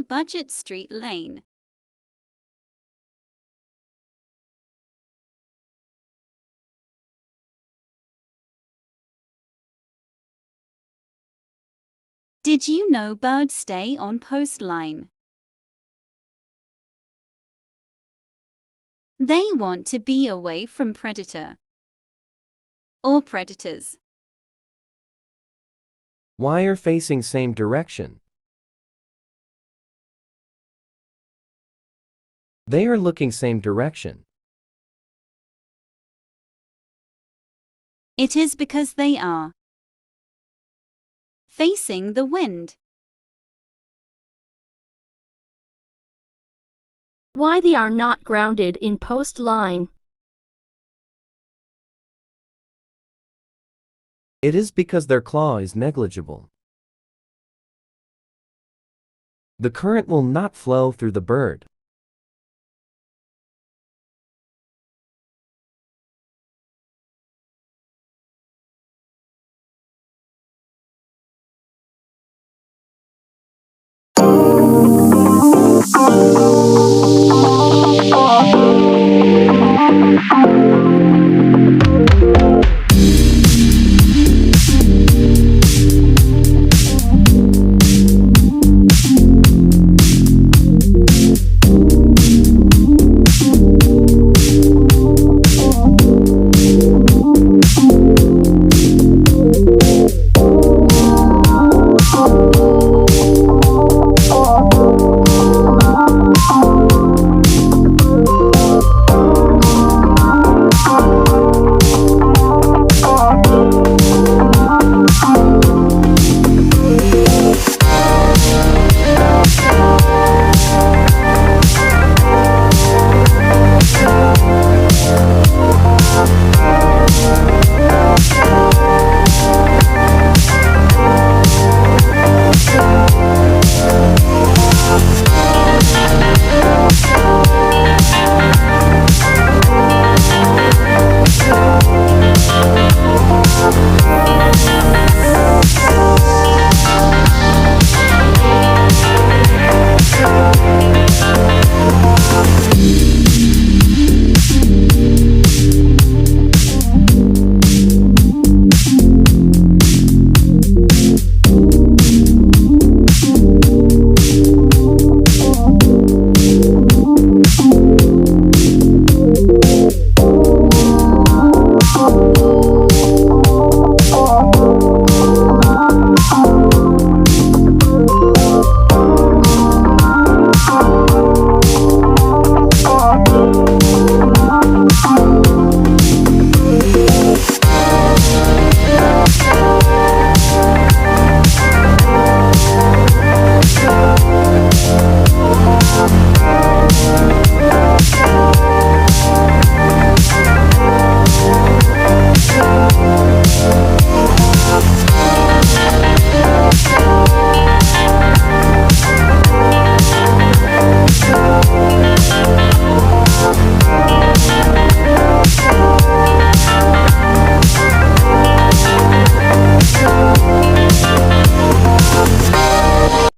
a budget street lane. Did you know birds stay on coastline? They want to be away from predator or predators. Wire facing same direction. They are looking same direction. It is because they are facing the wind. Why they are not grounded in post line? It is because their claw is negligible. The current will not flow through the bird.